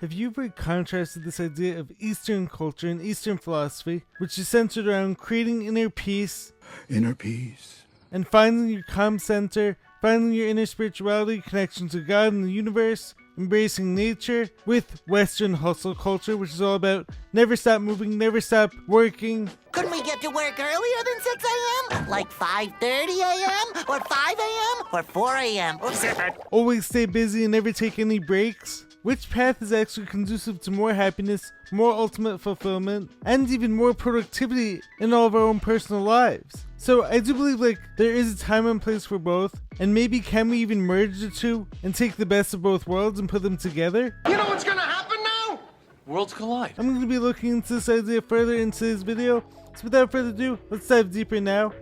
Have you ever contrasted this idea of Eastern culture and Eastern philosophy, which is centered around creating inner peace, and finding your calm center, finding your inner spirituality, connection to God and the universe, embracing nature, with Western hustle culture, which is all about never stop moving, never stop working? Couldn't we get to work earlier than 6 a.m.? Like 5:30 a.m.? Or 5 a.m.? Or 4 a.m.? Always stay busy and never take any breaks? Which path is actually conducive to more happiness, more ultimate fulfillment, and even more productivity in all of our own personal lives? So I do believe there is a time and place for both, and maybe can we even merge the two and take the best of both worlds and put them together? You know what's gonna happen now? Worlds collide. I'm going to be looking into this idea further in today's video, so without further ado, let's dive deeper now.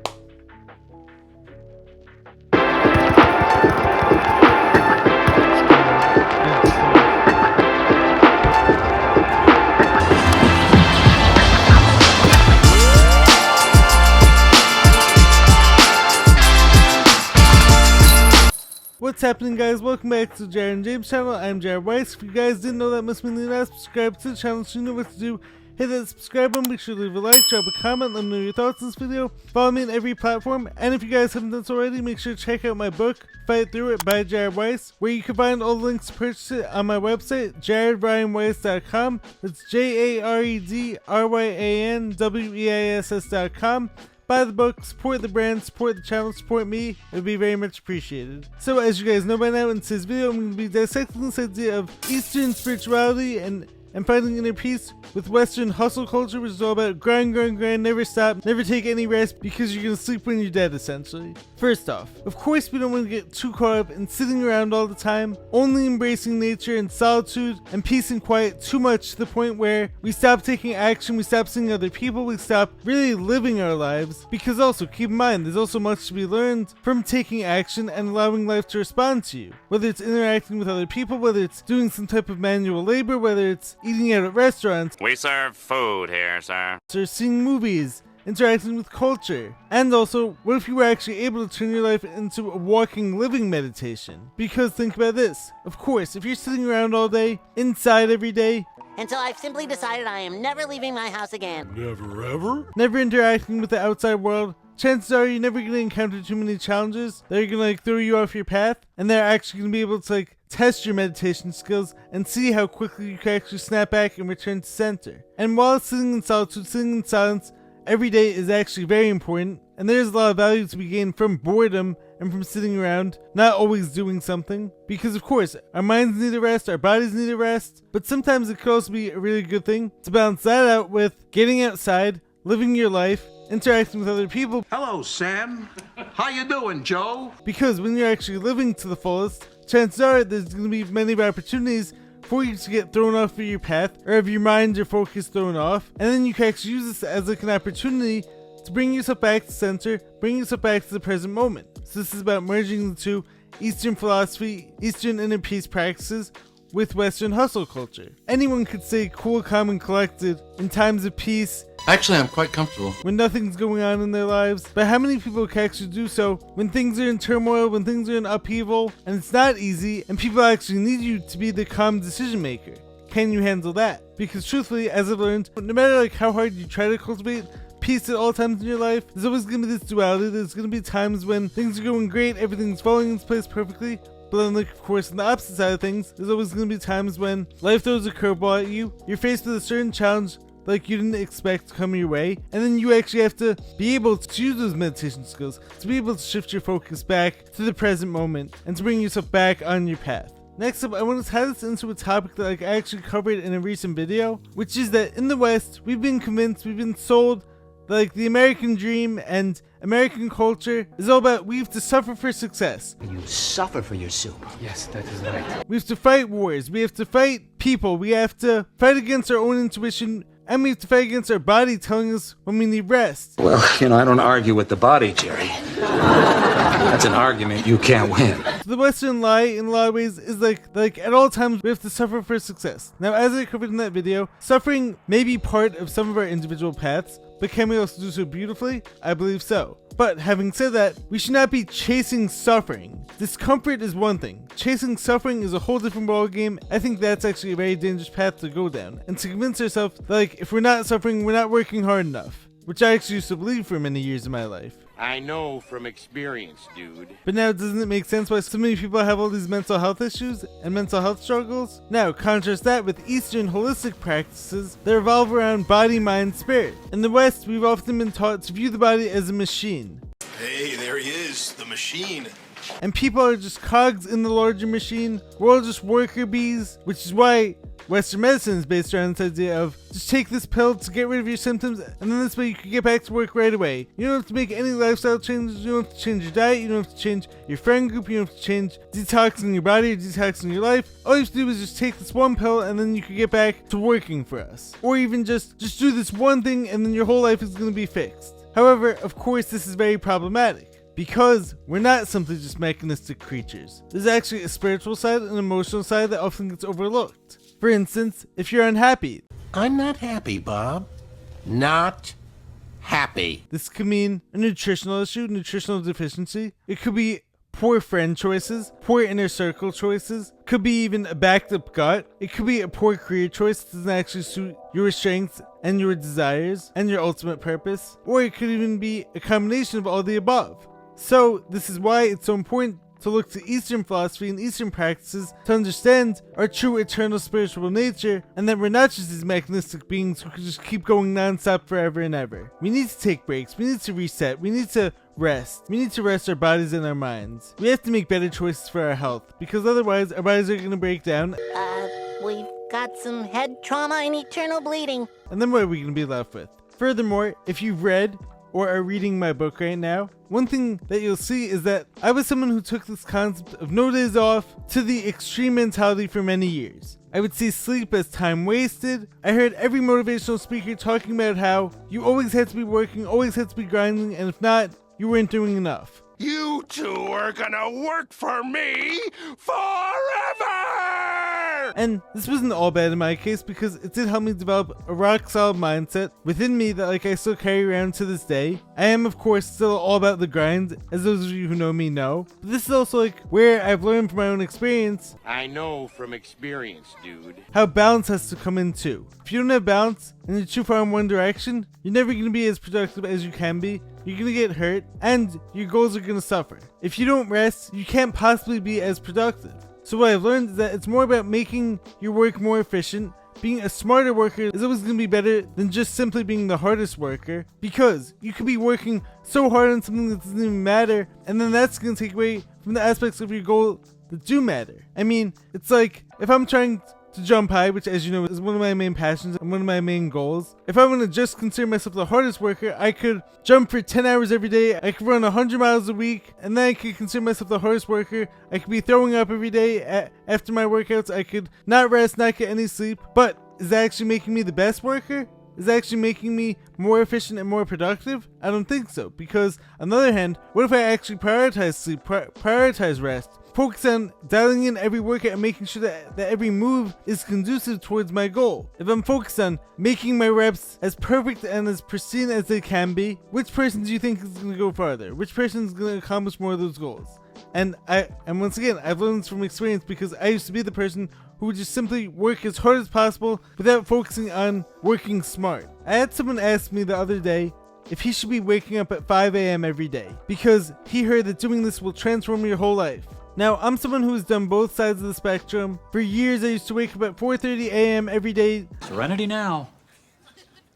What's happening, guys? Welcome back to the Jared and James channel. I'm Jared Weiss. If you guys didn't know, that must mean you now subscribe to the channel so you know what to do. Hit that subscribe button, make sure to leave a like, drop a comment, let me know your thoughts on this video. Follow me on every platform, and if you guys haven't done so already, make sure to check out my book, Fight Through It by Jared Weiss, where you can find all the links to purchase it on my website, jaredryanweiss.com. That's JAREDRYANWEISS.com. Buy the book, support the brand, support the channel, support me. It would be very much appreciated. So as you guys know by now, in today's video, I'm going to be dissecting this idea of Eastern spirituality and finding inner peace with Western hustle culture, which is all about grind, never stop, never take any rest because you're going to sleep when you're dead, essentially. First off, of course we don't want to get too caught up in sitting around all the time, only embracing nature and solitude and peace and quiet too much to the point where we stop taking action, we stop seeing other people, we stop really living our lives. Because also, keep in mind, there's also much to be learned from taking action and allowing life to respond to you. Whether it's interacting with other people, whether it's doing some type of manual labor, whether it's eating out at restaurants. We serve food here, sir. Or seeing movies, interacting with culture. And also, what if you were actually able to turn your life into a walking, living meditation? Because think about this. Of course, if you're sitting around all day, inside every day, Until I've simply decided I am never leaving my house again. Never ever? never interacting with the outside world, chances are you're never going to encounter too many challenges that are going to throw you off your path, and they're actually going to be able to test your meditation skills and see how quickly you can actually snap back and return to center. And while sitting in solitude, sitting in silence every day is actually very important, and there's a lot of value to be gained from boredom and from sitting around, not always doing something. Because of course, our minds need a rest, our bodies need a rest, but sometimes it could also be a really good thing to balance that out with getting outside, living your life, interacting with other people. Hello, Sam. How you doing, Joe? Because when you're actually living to the fullest, chances are there's going to be many opportunities for you to get thrown off of your path, or have your mind or focus thrown off, and then you can actually use this as an opportunity to bring yourself back to center, bring yourself back to the present moment. So this is about merging the two, Eastern philosophy, Eastern inner peace practices, with Western hustle culture. Anyone could stay cool, calm, and collected in times of peace. Actually, I'm quite comfortable. When nothing's going on in their lives. But how many people can actually do so when things are in turmoil, when things are in upheaval, and it's not easy, and people actually need you to be the calm decision maker? Can you handle that? Because truthfully, as I've learned, no matter how hard you try to cultivate peace at all times in your life, there's always going to be this duality. There's going to be times when things are going great, everything's falling into place perfectly. But then, of course, on the opposite side of things, there's always going to be times when life throws a curveball at you, you're faced with a certain challenge you didn't expect to come your way, and then you actually have to be able to use those meditation skills to be able to shift your focus back to the present moment and to bring yourself back on your path. Next up, I want to tie this into a topic that I actually covered in a recent video, which is that in the West, we've been convinced, we've been sold the American dream and American culture is all about we have to suffer for success. You suffer for your soup. Yes, that is right. We have to fight wars. We have to fight people. We have to fight against our own intuition. And we have to fight against our body telling us when we need rest. Well, I don't argue with the body, Jerry. That's an argument you can't win. So the Western lie, in a lot of ways, is like at all times we have to suffer for success. Now, as I covered in that video, suffering may be part of some of our individual paths, but can we also do so beautifully? I believe so. But having said that, we should not be chasing suffering. Discomfort is one thing. Chasing suffering is a whole different ballgame. I think that's actually a very dangerous path to go down. And to convince ourselves that, like, if we're not suffering, we're not working hard enough. Which I actually used to believe for many years of my life. I know from experience, dude. But now, doesn't it make sense why so many people have all these mental health issues and mental health struggles? Now, contrast that with Eastern holistic practices that revolve around body, mind, spirit. In the West, we've often been taught to view the body as a machine. Hey, there he is, the machine. And people are just cogs in the larger machine. We're all just worker bees, which is why Western medicine is based around this idea of just take this pill to get rid of your symptoms, and then this way you can get back to work right away. You don't have to make any lifestyle changes, you don't have to change your diet, you don't have to change your friend group, you don't have to change detoxing your body or detoxing your life. All you have to do is just take this one pill and then you can get back to working for us. Or even just do this one thing and then your whole life is going to be fixed. However, of course, this is very problematic. Because we're not simply just mechanistic creatures. There's actually a spiritual side and emotional side that often gets overlooked. For instance, if you're unhappy. I'm not happy, Bob. Not happy. This could mean a nutritional issue, nutritional deficiency. It could be poor friend choices, poor inner circle choices. Could be even a backed up gut. It could be a poor career choice that doesn't actually suit your strengths and your desires and your ultimate purpose. Or it could even be a combination of all the above. So, this is why it's so important to look to Eastern philosophy and Eastern practices to understand our true eternal spiritual nature, and that we're not just these mechanistic beings who can just keep going non-stop forever and ever. We need to take breaks, we need to reset, we need to rest. We need to rest our bodies and our minds. We have to make better choices for our health, because otherwise our bodies are going to break down. We've got some head trauma and eternal bleeding. And then what are we going to be left with? Furthermore, if you've read or are reading my book right now, one thing that you'll see is that I was someone who took this concept of no days off to the extreme mentality for many years. I would see sleep as time wasted. I heard every motivational speaker talking about how you always had to be working, always had to be grinding, and if not, you weren't doing enough. You two are gonna work for me forever! And this wasn't all bad in my case, because it did help me develop a rock solid mindset within me that I still carry around to this day. I am of course still all about the grind, as those of you who know me know. But this is also where I've learned from my own experience. I know from experience, dude. How balance has to come in too. If you don't have balance and you're too far in one direction, you're never going to be as productive as you can be. You're going to get hurt and your goals are going to suffer. If you don't rest, you can't possibly be as productive. So what I've learned is that it's more about making your work more efficient. Being a smarter worker is always going to be better than just simply being the hardest worker, because you could be working so hard on something that doesn't even matter, and then that's going to take away from the aspects of your goal that do matter. I mean, it's like if I'm trying to jump high, which as you know is one of my main passions and one of my main goals. If I want to just consider myself the hardest worker, I could jump for 10 hours every day, I could run 100 miles a week, and then I could consider myself the hardest worker. I could be throwing up every day after my workouts, I could not rest, not get any sleep. But is that actually making me the best worker? Is that actually making me more efficient and more productive? I don't think so, because on the other hand, what if I actually prioritize sleep, prioritize rest, focus on dialing in every workout and making sure that every move is conducive towards my goal? If I'm focused on making my reps as perfect and as pristine as they can be, which person do you think is going to go farther? Which person is going to accomplish more of those goals? And once again, I've learned this from experience, because I used to be the person who would just simply work as hard as possible without focusing on working smart. I had someone ask me the other day if he should be waking up at 5 a.m. every day, because he heard that doing this will transform your whole life. Now, I'm someone who has done both sides of the spectrum. For years, I used to wake up at 4:30 a.m. every day. Serenity now,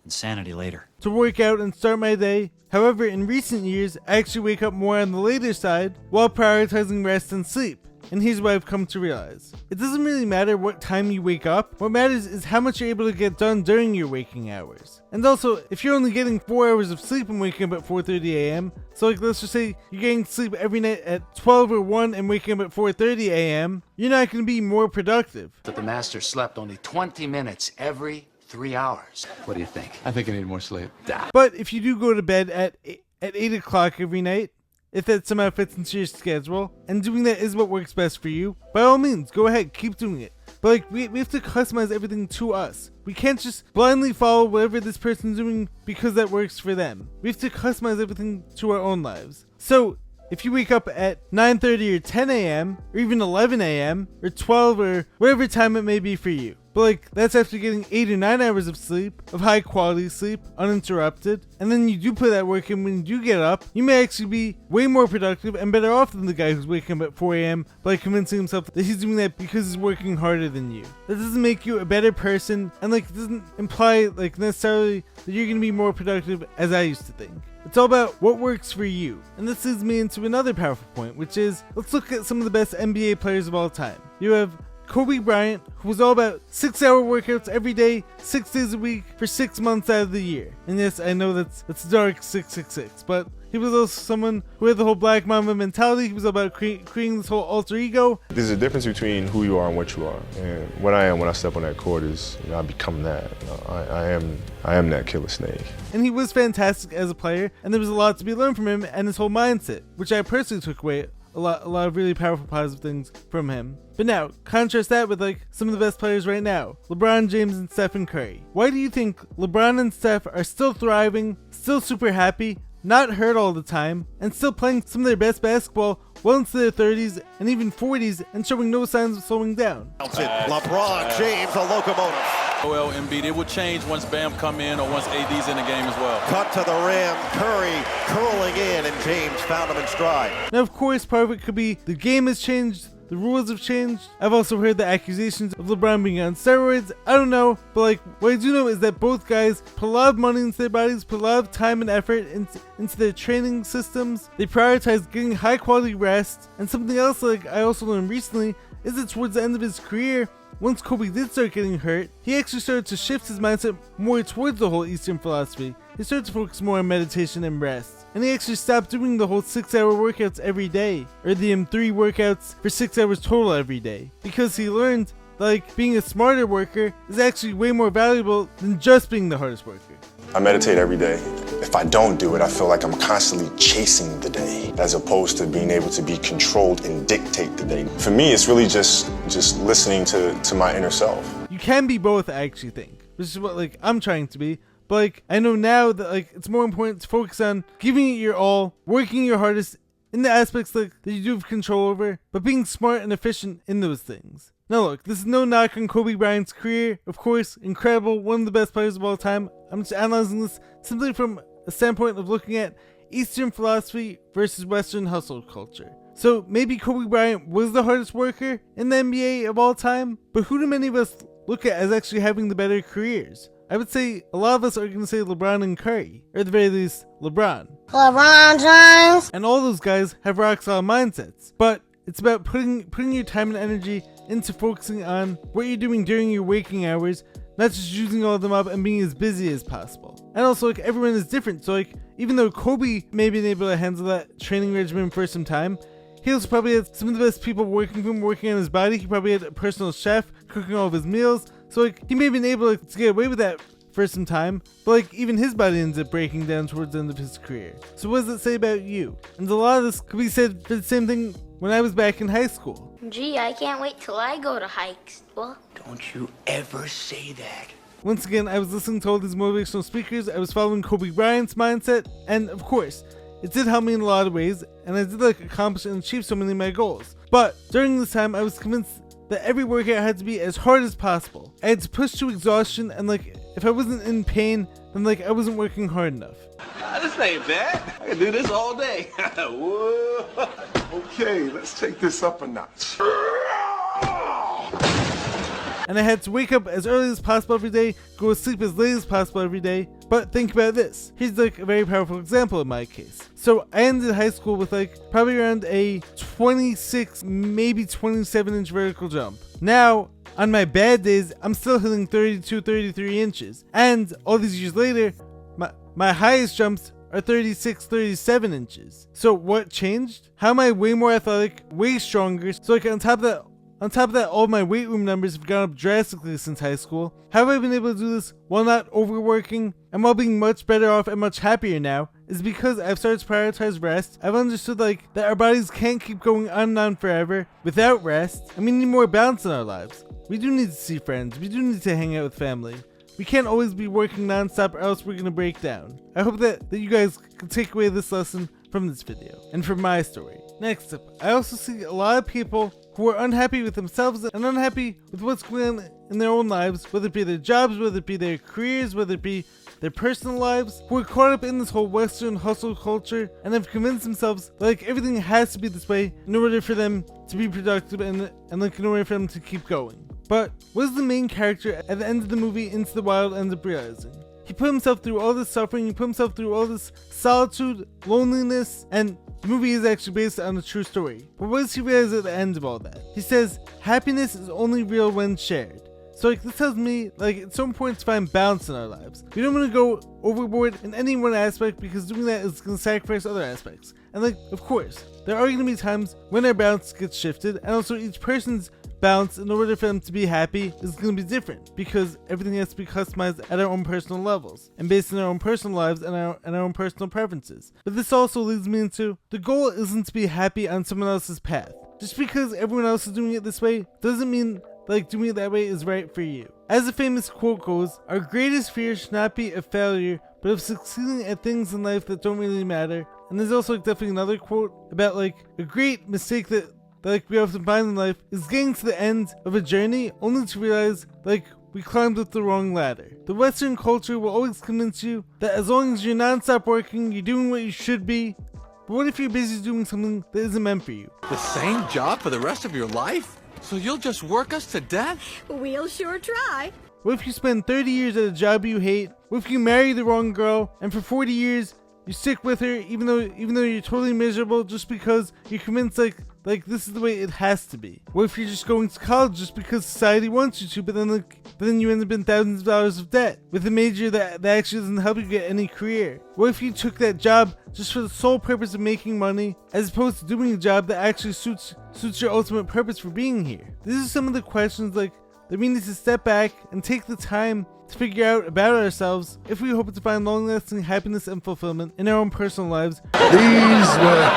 insanity later. To work out and start my day. However, in recent years, I actually wake up more on the later side while prioritizing rest and sleep. And here's what I've come to realize. It doesn't really matter what time you wake up. What matters is how much you're able to get done during your waking hours. And also, if you're only getting 4 hours of sleep and waking up at 4:30 a.m., so let's just say you're getting sleep every night at 12 or 1 and waking up at 4:30 a.m., you're not going to be more productive. But the master slept only 20 minutes every 3 hours. What do you think? I think I need more sleep. But if you do go to bed at 8 o'clock every night, if that somehow fits into your schedule, and doing that is what works best for you, by all means, go ahead, keep doing it. but like we have to customize everything to us. We can't just blindly follow whatever this person's doing because that works for them. We have to customize everything to our own lives. So if you wake up at 9:30 or 10 a.m. or even 11 a.m. or 12 or whatever time it may be for you, but like that's after getting 8 or 9 hours of sleep, of high quality sleep, uninterrupted, and then you do put that work in when you do get up, you may actually be way more productive and better off than the guy who's waking up at 4 a.m. by convincing himself that he's doing that because he's working harder than you. That doesn't make you a better person, and like it doesn't imply like necessarily that you're going to be more productive as I used to think. It's all about what works for you. And this leads me into another powerful point, which is, let's look at some of the best NBA players of all time. You have Kobe Bryant, who was all about 6-hour workouts every day, 6 days a week, for 6 months out of the year. And yes, I know that's dark 666, but he was also someone who had the whole Black Mamba mentality. He was all about creating this whole alter ego. There's a difference between who you are and what you are. And what I am when I step on that court is, I become that. I am that Killer Snake. And he was fantastic as a player, and there was a lot to be learned from him and his whole mindset, which I personally took away a lot of really powerful positive things from him. But now, contrast that with like some of the best players right now, LeBron James and Stephen Curry. Why do you think LeBron and Steph are still thriving, still super happy, not hurt all the time, and still playing some of their best basketball well into their 30s and even 40s and showing no signs of slowing down? LeBron James, a locomotive. Joel Embiid, it will change once Bam come in or once AD's in the game as well. Cut to the rim, Curry curling in, and James found him in stride. Now, of course, part of it could be the game has changed, the rules have changed. I've also heard the accusations of LeBron being on steroids. I don't know, but like what I do know is that both guys put a lot of money into their bodies, put a lot of time and effort into their training systems. They prioritize getting high quality rest. And something else like I also learned recently is that towards the end of his career, once Kobe did start getting hurt, he actually started to shift his mindset more towards the whole Eastern philosophy. He started to focus more on meditation and rest. And he actually stopped doing the whole 6-hour workouts every day, or the M3 workouts for 6 hours total every day. Because he learned that like being a smarter worker is actually way more valuable than just being the hardest worker. I meditate every day. If I don't do it, I feel like I'm constantly chasing the day, as opposed to being able to be controlled and dictate the day. For me, it's really just listening to my inner self. You can be both, I actually think, which is what like I'm trying to be. But like I know now that like it's more important to focus on giving it your all, working your hardest in the aspects like that you do have control over, but being smart and efficient in those things. Now look, this is no knock on Kobe Bryant's career. Of course, incredible, one of the best players of all time. I'm just analyzing this simply from a standpoint of looking at Eastern philosophy versus Western hustle culture. So maybe Kobe Bryant was the hardest worker in the NBA of all time, but who do many of us look at as actually having the better careers? I would say a lot of us are going to say LeBron and Curry, or at the very least, LeBron. LeBron James! And all those guys have rock solid mindsets, but it's about putting your time and energy into focusing on what you're doing during your waking hours, not just using all of them up and being as busy as possible. And also, like, everyone is different, so like, even though Kobe may have been able to handle that training regimen for some time, he also probably had some of the best people working for him, working on his body. He probably had a personal chef cooking all of his meals, so like, he may have been able to get away with that for some time, but like even his body ends up breaking down towards the end of his career. So what does it say about you? And a lot of this could be said for the same thing when I was back in high school. Gee, I can't wait till I go to high school. Don't you ever say that. Once again, I was listening to all these motivational speakers, I was following Kobe Bryant's mindset, and of course, it did help me in a lot of ways, and I did like accomplish and achieve so many of my goals. But during this time, I was convinced that every workout had to be as hard as possible. I had to push to exhaustion, and like if I wasn't in pain, then like I wasn't working hard enough. This ain't bad. I can do this all day. Whoa. Okay, let's take this up a notch. And I had to wake up as early as possible every day, go to sleep as late as possible every day. But think about this. Here's like a very powerful example in my case. So I ended high school with like probably around a 26, maybe 27 inch vertical jump. Now, on my bad days, I'm still hitting 32, 33 inches. And all these years later, my highest jumps are 36, 37 inches. So what changed? How am I way more athletic, way stronger? So like on top of that, all my weight room numbers have gone up drastically since high school. How have I been able to do this while not overworking and while being much better off and much happier now? Is because I've started to prioritize rest. I've understood like that our bodies can't keep going on and on forever without rest, and we need more balance in our lives. we do need to see friends. We do need to hang out with family. We can't always be working non-stop or else we're gonna break down. I hope that you guys can take away this lesson from this video and from my story. Next up, I also see a lot of people who are unhappy with themselves and unhappy with what's going on in their own lives, whether it be their jobs, whether it be their careers, whether it be their personal lives, who are caught up in this whole Western hustle culture and have convinced themselves that like everything has to be this way in order for them to be productive and like in order for them to keep going. But what does the main character at the end of the movie Into the Wild end up realizing? He put himself through all this suffering, he put himself through all this solitude, loneliness, and the movie is actually based on a true story. But what does he realize at the end of all that? He says, happiness is only real when shared. So like this tells me like it's so important to find balance in our lives. We don't want to go overboard in any one aspect because doing that is going to sacrifice other aspects. And like, of course, there are going to be times when our balance gets shifted, and also each person's balance in order for them to be happy is going to be different because everything has to be customized at our own personal levels and based on our own personal lives and our own personal preferences. But this also leads me into the goal isn't to be happy on someone else's path. Just because everyone else is doing it this way doesn't mean like doing it that way is right for you. As the famous quote goes, our greatest fear should not be of failure, but of succeeding at things in life that don't really matter. And there's also like definitely another quote about like a great mistake that like we often find in life is getting to the end of a journey only to realize like we climbed up the wrong ladder. The Western culture will always convince you that as long as you're non-stop working, you're doing what you should be. But what if you're busy doing something that isn't meant for you? The same job for the rest of your life? So you'll just work us to death? We'll sure try. What if you spend 30 years at a job you hate? What if you marry the wrong girl and for 40 years you stick with her even though you're totally miserable just because you're convinced like this is the way it has to be? What if you're just going to college just because society wants you to, but then you end up in thousands of dollars of debt with a major that actually doesn't help you get any career? What if you took that job just for the sole purpose of making money as opposed to doing a job that actually suits your ultimate purpose for being here? These are some of the questions like that we need to step back and take the time to figure out about ourselves if we hope to find long-lasting happiness and fulfillment in our own personal lives. These were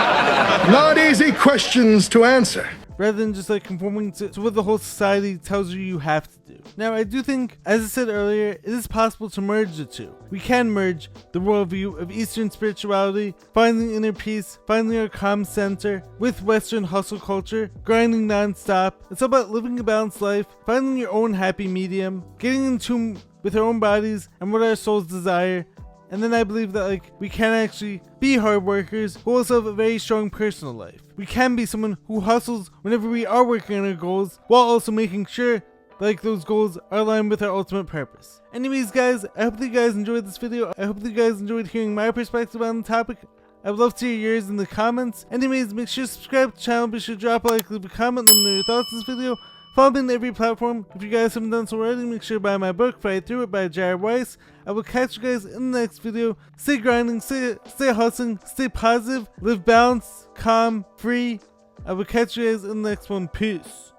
not easy questions to answer. Rather than just like conforming to what the whole society tells you have to do. Now, I do think, as I said earlier, it is possible to merge the two. We can merge the worldview of Eastern spirituality, finding inner peace, finding our calm center, with Western hustle culture, grinding non-stop. It's all about living a balanced life, finding your own happy medium, getting in tune with our own bodies and what our souls desire. And then I believe that like we can actually be hard workers who also have a very strong personal life. We can be someone who hustles whenever we are working on our goals while also making sure like those goals are aligned with our ultimate purpose. Anyways guys, I hope that you guys enjoyed this video. I hope that you guys enjoyed hearing my perspective on the topic. I would love to hear yours in the comments. Anyways, make sure to subscribe to the channel, be sure to drop a like, leave a comment, let me know your thoughts on this video. Follow me on every platform. If you guys haven't done so already, make sure to buy my book, Fight Through It by Jared Weiss. I will catch you guys in the next video. Stay grinding, stay hustling, stay positive, live balanced, calm, free. I will catch you guys in the next one. Peace.